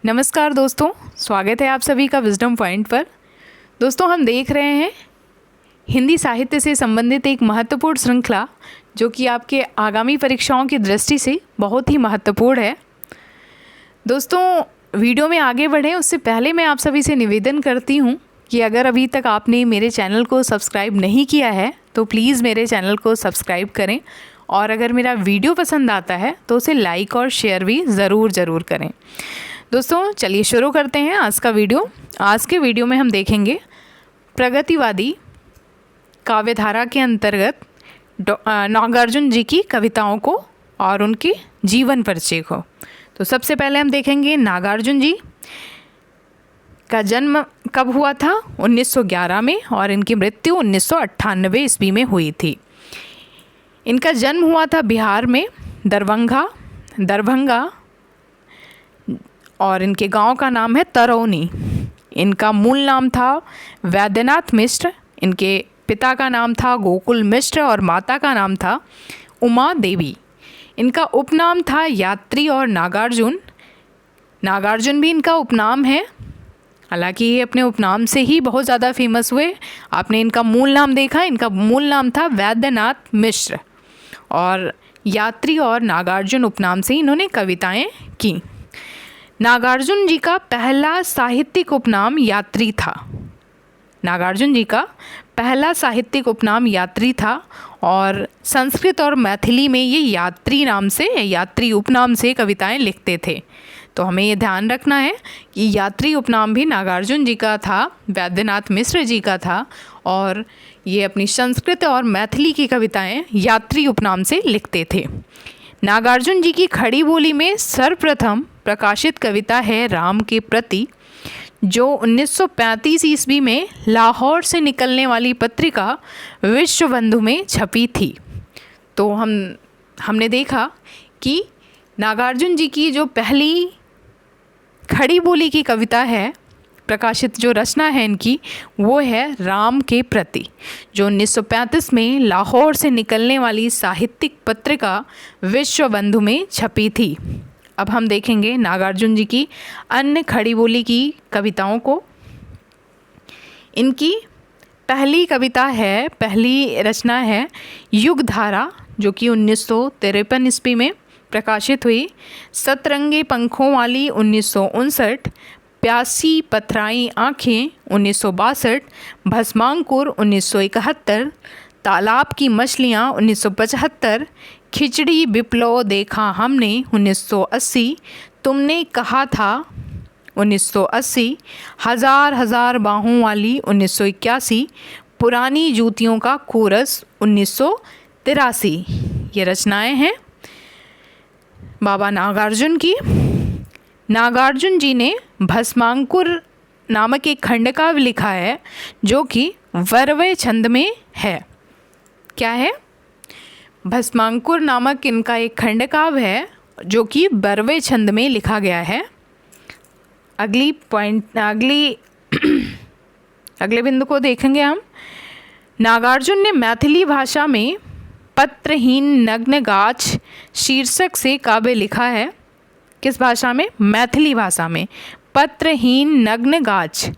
नमस्कार दोस्तों, स्वागत है आप सभी का विजडम पॉइंट पर। दोस्तों, हम देख रहे हैं हिंदी साहित्य से संबंधित एक महत्वपूर्ण श्रृंखला जो कि आपके आगामी परीक्षाओं की दृष्टि से बहुत ही महत्वपूर्ण है। दोस्तों, वीडियो में आगे बढ़ें उससे पहले मैं आप सभी से निवेदन करती हूँ कि अगर अभी तक आपने मेरे चैनल को सब्सक्राइब नहीं किया है तो प्लीज़ मेरे चैनल को सब्सक्राइब करें, और अगर मेरा वीडियो पसंद आता है तो उसे लाइक और शेयर भी ज़रूर करें। दोस्तों, चलिए शुरू करते हैं आज का वीडियो। आज के वीडियो में हम देखेंगे प्रगतिवादी काव्यधारा के अंतर्गत नागार्जुन जी की कविताओं को और उनके जीवन परिचय को। तो सबसे पहले हम देखेंगे नागार्जुन जी का जन्म कब हुआ था। 1911 में, और इनकी मृत्यु 1998 ईस्वी में हुई थी। इनका जन्म हुआ था बिहार में दरभंगा, और इनके गांव का नाम है तरौनी। इनका मूल नाम था वैद्यनाथ मिश्र। इनके पिता का नाम था गोकुल मिश्र और माता का नाम था उमा देवी। इनका उपनाम था यात्री और नागार्जुन भी इनका उपनाम है। हालांकि ये अपने उपनाम से ही बहुत ज़्यादा फेमस हुए। आपने इनका मूल नाम देखा, इनका मूल नाम था वैद्यनाथ मिश्र, और यात्री और नागार्जुन उपनाम से इन्होंने कविताएं की। नागार्जुन जी का पहला साहित्यिक उपनाम यात्री था। नागार्जुन जी का पहला साहित्यिक उपनाम यात्री था, और संस्कृत और मैथिली में ये यात्री नाम से या यात्री उपनाम से कविताएं लिखते थे। तो हमें ये ध्यान रखना है कि यात्री उपनाम भी नागार्जुन जी का था, वैद्यनाथ मिश्र जी का था, और ये अपनी संस्कृत और मैथिली की कविताएं यात्री उपनाम से लिखते थे। नागार्जुन जी की खड़ी बोली में सर्वप्रथम प्रकाशित कविता है राम के प्रति, जो 1935 ईस्वी में लाहौर से निकलने वाली पत्रिका विश्वबंधु में छपी थी। तो हमने देखा कि नागार्जुन जी की जो पहली खड़ी बोली की कविता है, प्रकाशित जो रचना है इनकी, वो है राम के प्रति, जो 1935 में लाहौर से निकलने वाली साहित्यिक पत्रिका विश्वबंधु में छपी थी। अब हम देखेंगे नागार्जुन जी की अन्य खड़ी बोली की कविताओं को। इनकी पहली रचना है युगधारा, जो कि 1953 ईस्वी में प्रकाशित हुई। सतरंगे पंखों वाली 1959, प्यासी पथराई आँखें 1962, भस्मांकुर 1971, तालाब की मछलियाँ 1975, खिचड़ी विप्लव देखा हमने 1980, तुमने कहा था 1980, हजार बाहों वाली 1981, पुरानी जूतियों का कोरस 1983। ये रचनाएं हैं बाबा नागार्जुन की। नागार्जुन जी ने भस्मांकुर नामक एक खंडकाव्य लिखा है, जो कि वर्वय छंद में है। क्या है? भस्मांकुर नामक इनका एक खंडकाव्य है, जो कि वर्वय छंद में लिखा गया है। अगले बिंदु को देखेंगे हम। नागार्जुन ने मैथिली भाषा में पत्रहीन नग्न गाछ शीर्षक से काव्य लिखा है। किस भाषा में? मैथिली भाषा में। पत्रहीन नग्न गाछ,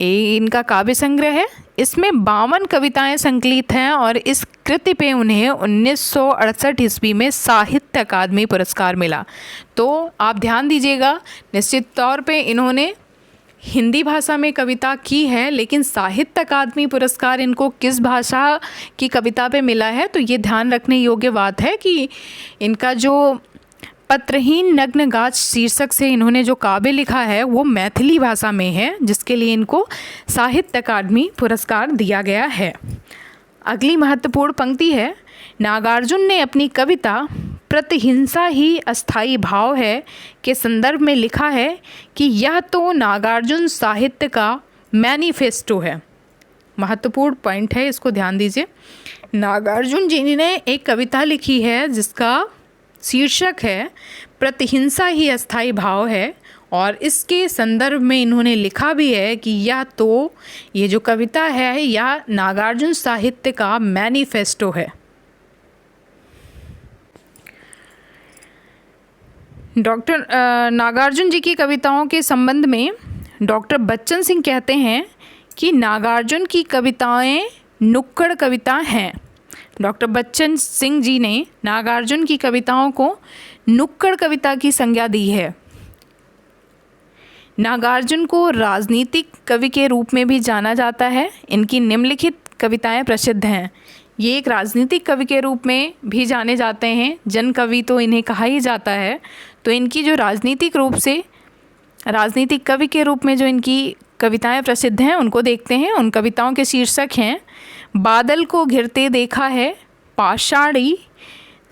ये इनका काव्य संग्रह है। इसमें 52 कविताएं संकलित हैं, और इस कृति पे उन्हें 1968 ईस्वी में साहित्य अकादमी पुरस्कार मिला। तो आप ध्यान दीजिएगा, निश्चित तौर पे इन्होंने हिंदी भाषा में कविता की है, लेकिन साहित्य अकादमी पुरस्कार इनको किस भाषा की कविता पे मिला है, तो ये ध्यान रखने योग्य बात है कि इनका जो पत्रहीन नग्न गाछ शीर्षक से इन्होंने जो काव्य लिखा है वो मैथिली भाषा में है, जिसके लिए इनको साहित्य अकादमी पुरस्कार दिया गया है। अगली महत्वपूर्ण पंक्ति है, नागार्जुन ने अपनी कविता प्रतिहिंसा ही अस्थाई भाव है के संदर्भ में लिखा है कि यह तो नागार्जुन साहित्य का मैनिफेस्टो है। महत्वपूर्ण पॉइंट है, इसको ध्यान दीजिए। नागार्जुन जी ने एक कविता लिखी है जिसका शीर्षक है प्रतिहिंसा ही अस्थाई भाव है, और इसके संदर्भ में इन्होंने लिखा भी है कि ये जो कविता है यह नागार्जुन साहित्य का मैनिफेस्टो है। डॉक्टर नागार्जुन जी की कविताओं के संबंध में डॉक्टर बच्चन सिंह कहते हैं कि नागार्जुन की कविताएं नुक्कड़ कविता हैं। डॉक्टर बच्चन सिंह जी ने नागार्जुन की कविताओं को नुक्कड़ कविता की संज्ञा दी है। नागार्जुन को राजनीतिक कवि के रूप में भी जाना जाता है। इनकी निम्नलिखित कविताएं प्रसिद्ध हैं। ये एक राजनीतिक कवि के रूप में भी जाने जाते हैं, जन कवि तो इन्हें कहा ही जाता है। तो इनकी जो राजनीतिक रूप से राजनीतिक कवि के रूप में जो इनकी कविताएं प्रसिद्ध हैं उनको देखते हैं। उन कविताओं के शीर्षक हैं बादल को घिरते देखा है, पाषाणी,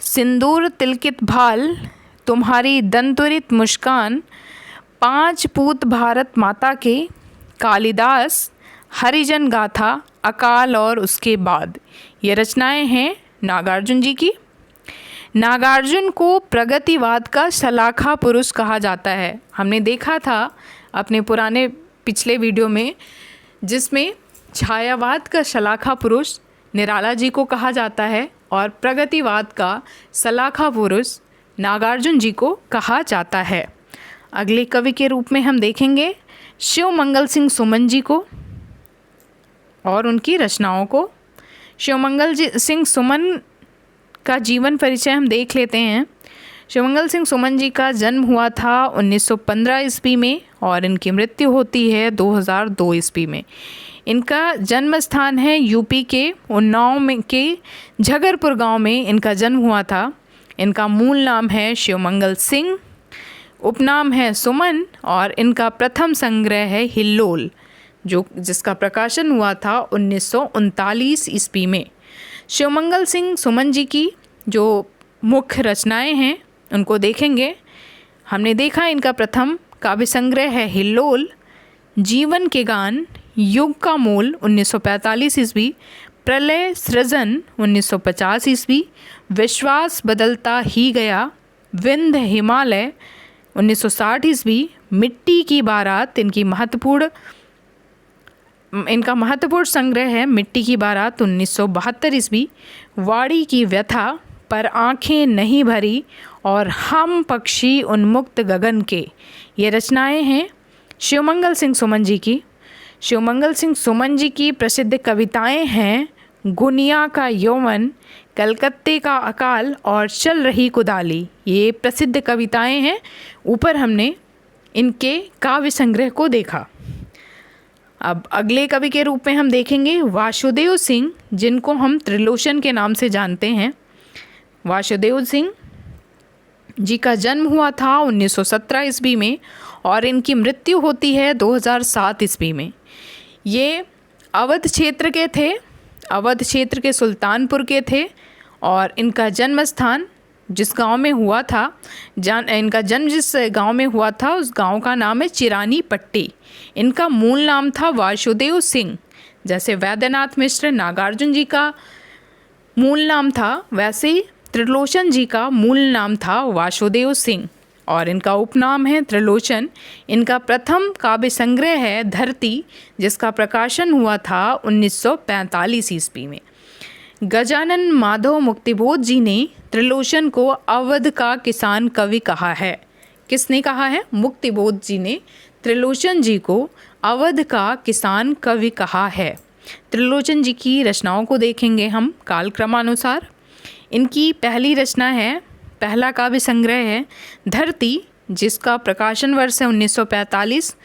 सिंदूर तिलकित भाल, तुम्हारी दंतुरित मुस्कान, पांच पूत भारत माता के, कालिदास, हरिजन गाथा, अकाल और उसके बाद। ये रचनाएं हैं नागार्जुन जी की। नागार्जुन को प्रगतिवाद का शलाखा पुरुष कहा जाता है। हमने देखा था अपने पुराने पिछले वीडियो में, जिसमें छायावाद का शलाखा पुरुष निराला जी को कहा जाता है और प्रगतिवाद का शलाखा पुरुष नागार्जुन जी को कहा जाता है। अगले कवि के रूप में हम देखेंगे शिवमंगल सिंह सुमन जी को और उनकी रचनाओं को। शिवमंगल सिंह सुमन का जीवन परिचय हम देख लेते हैं। शिवमंगल सिंह सुमन जी का जन्म हुआ था 1915 ईस्वी में और इनकी मृत्यु होती है 2002 ईस्वी में। इनका जन्म स्थान है यूपी के उन्नाव में के झगरपुर गांव में इनका जन्म हुआ था। इनका मूल नाम है शिवमंगल सिंह, उपनाम है सुमन और इनका प्रथम संग्रह है हिल्लोल, जिसका प्रकाशन हुआ था 1939 ईस्वी में। शिवमंगल सिंह सुमन जी की जो मुख्य रचनाएं हैं उनको देखेंगे। हमने देखा इनका प्रथम काव्य संग्रह है हिल्लोल, जीवन के गान, युग का मोल 1945 ईस्वी, प्रलय सृजन 1950 ईस्वी, विश्वास बदलता ही गया, विंध्य हिमालय 1960 ईस्वी, मिट्टी की बारात इनका महत्वपूर्ण संग्रह है मिट्टी की बारात 1972 ईस्वी, वाड़ी की व्यथा, पर आँखें नहीं भरी और हम पक्षी उन्मुक्त गगन के। ये रचनाएं हैं शिवमंगल सिंह सुमन जी की। शिवमंगल सिंह सुमन जी की प्रसिद्ध कविताएं हैं गुनिया का यौवन, कलकत्ते का अकाल और चल रही कुदाली। ये प्रसिद्ध कविताएं हैं। ऊपर हमने इनके काव्य संग्रह को देखा। अब अगले कवि के रूप में हम देखेंगे वासुदेव सिंह, जिनको हम त्रिलोचन के नाम से जानते हैं। वासुदेव सिंह जी का जन्म हुआ था 1917 ईस्वी में और इनकी मृत्यु होती है 2007 ईस्वी में। ये अवध क्षेत्र के थे, अवध क्षेत्र के सुल्तानपुर के थे और इनका जन्म स्थान जिस गांव में हुआ था, इनका जन्म जिस गांव में हुआ था उस गांव का नाम है चिरानी पट्टी। इनका मूल नाम था वासुदेव सिंह। जैसे वैद्यनाथ मिश्र नागार्जुन जी का मूल नाम था, वैसे ही त्रिलोचन जी का मूल नाम था वासुदेव सिंह और इनका उपनाम है त्रिलोचन। इनका प्रथम काव्य संग्रह है धरती, जिसका प्रकाशन हुआ था 1945 ईस्वी में। गजानन माधव मुक्तिबोध जी ने त्रिलोचन को अवध का किसान कवि कहा है। किसने कहा है? मुक्तिबोध जी ने त्रिलोचन जी को अवध का किसान कवि कहा है। त्रिलोचन जी की रचनाओं को देखेंगे हम कालक्रमानुसार। इनकी पहली रचना है, पहला काव्य संग्रह है धरती, जिसका प्रकाशन वर्ष है 1945।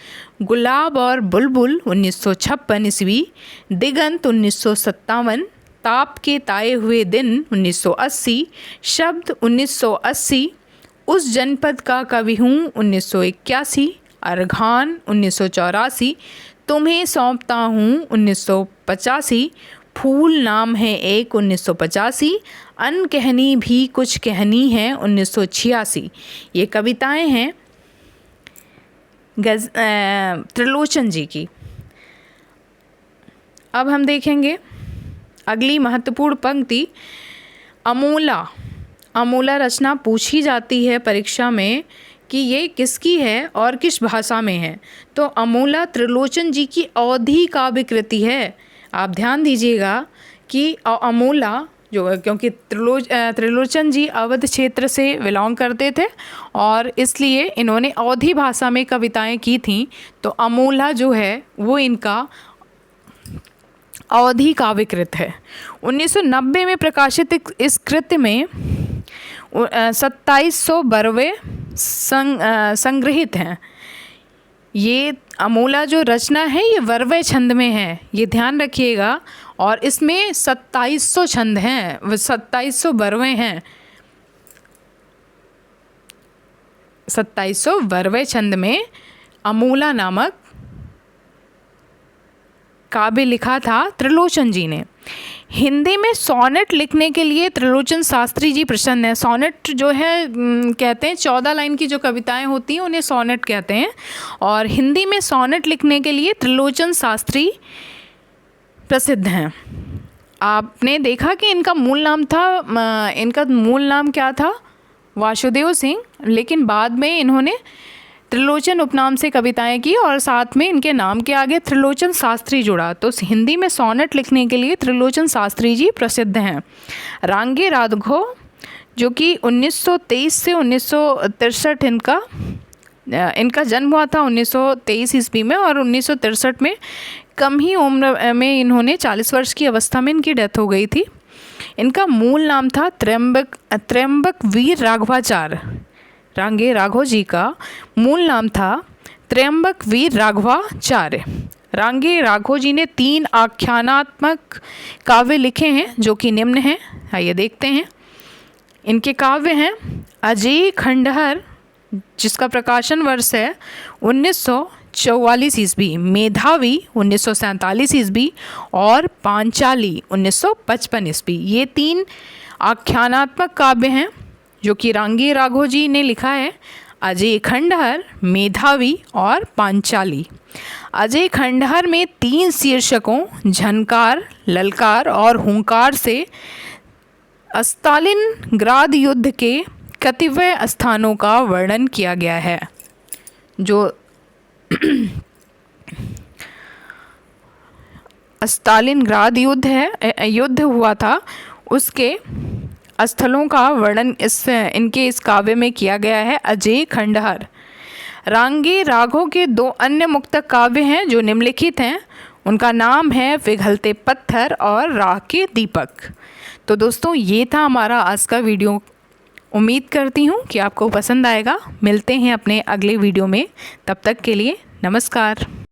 गुलाब और बुलबुल 1956 ईस्वी, दिगंत 1957, ताप के ताए हुए दिन 1980, शब्द 1980, उस जनपद का कवि हूँ 1981, अर्घान 1984, तुम्हें सौंपता हूँ 1985, फूल नाम है एक 1985, अनकहनी भी कुछ कहनी है 1986। ये कविताएं हैं त्रिलोचन जी की। अब हम देखेंगे अगली महत्वपूर्ण पंक्ति अमूला। अमूला रचना पूछी जाती है परीक्षा में कि ये किसकी है और किस भाषा में है। तो अमूला त्रिलोचन जी की अवधी काव्य कृति है। आप ध्यान दीजिएगा कि अमूला क्योंकि त्रिलोचन जी अवध क्षेत्र से बिलोंग करते थे और इसलिए इन्होंने अवधी भाषा में कविताएं की थीं। तो अमूला जो है वो इनका अवधी काव्य कृत है। 1990 में प्रकाशित इस कृत्य में 2700 बरवे संग्रहित हैं। ये अमूला जो रचना है ये वर्वे छंद में है, ये ध्यान रखिएगा। और इसमें 2700 छंद हैं, 2700 बरवे हैं। 2700 बरवे छंद में अमूला नामक काव्य लिखा था त्रिलोचन जी ने। हिंदी में सोनेट लिखने के लिए त्रिलोचन शास्त्री जी प्रसन्न है। सोनेट जो है कहते हैं 14 लाइन की जो कविताएं होती हैं उन्हें सोनेट कहते हैं। और हिंदी में सोनेट लिखने के लिए त्रिलोचन शास्त्री प्रसिद्ध हैं। आपने देखा कि इनका मूल नाम क्या था? वासुदेव सिंह, लेकिन बाद में इन्होंने त्रिलोचन उपनाम से कविताएं की और साथ में इनके नाम के आगे त्रिलोचन शास्त्री जुड़ा। तो हिंदी में सोनेट लिखने के लिए त्रिलोचन शास्त्री जी प्रसिद्ध हैं। रांगे राघव जो कि 1923 से 1963 इनका जन्म हुआ था 1923 ईस्वी में, और 1963 में कम ही उम्र में इन्होंने 40 वर्ष की अवस्था में इनकी डेथ हो गई थी। इनका मूल नाम था त्र्यंबक वीर राघवाचार्य। रांगे राघव जी का मूल नाम था त्र्यंबक वीर राघवाचार्य। रांगे राघव जी ने 3 आख्यानात्मक काव्य लिखे हैं जो कि निम्न हैं। आइए देखते हैं। इनके काव्य हैं अजय खंडहर, जिसका प्रकाशन वर्ष है 1944 ईस्वी, मेधावी 1947 ईस्वी और पांचाली 1955 ईस्वी। ये 3 आख्यानात्मक काव्य हैं जो कि रांगे राघव जी ने लिखा है। अजय खंडहर, मेधावी और पांचाली। अजय खंडहर में 3 शीर्षकों झनकार, ललकार और हुंकार से स्टालिनग्राद युद्ध के कतिपय स्थानों का वर्णन किया गया है। जो स्टालिनग्राद युद्ध हुआ था उसके स्थलों का वर्णन इनके इस काव्य में किया गया है, अजय खंडहर। रांगे राघव के 2 अन्य मुक्तक काव्य हैं जो निम्नलिखित हैं। उनका नाम है पिघलते पत्थर और राह के दीपक। तो दोस्तों ये था हमारा आज का वीडियो। उम्मीद करती हूँ कि आपको पसंद आएगा। मिलते हैं अपने अगले वीडियो में, तब तक के लिए नमस्कार।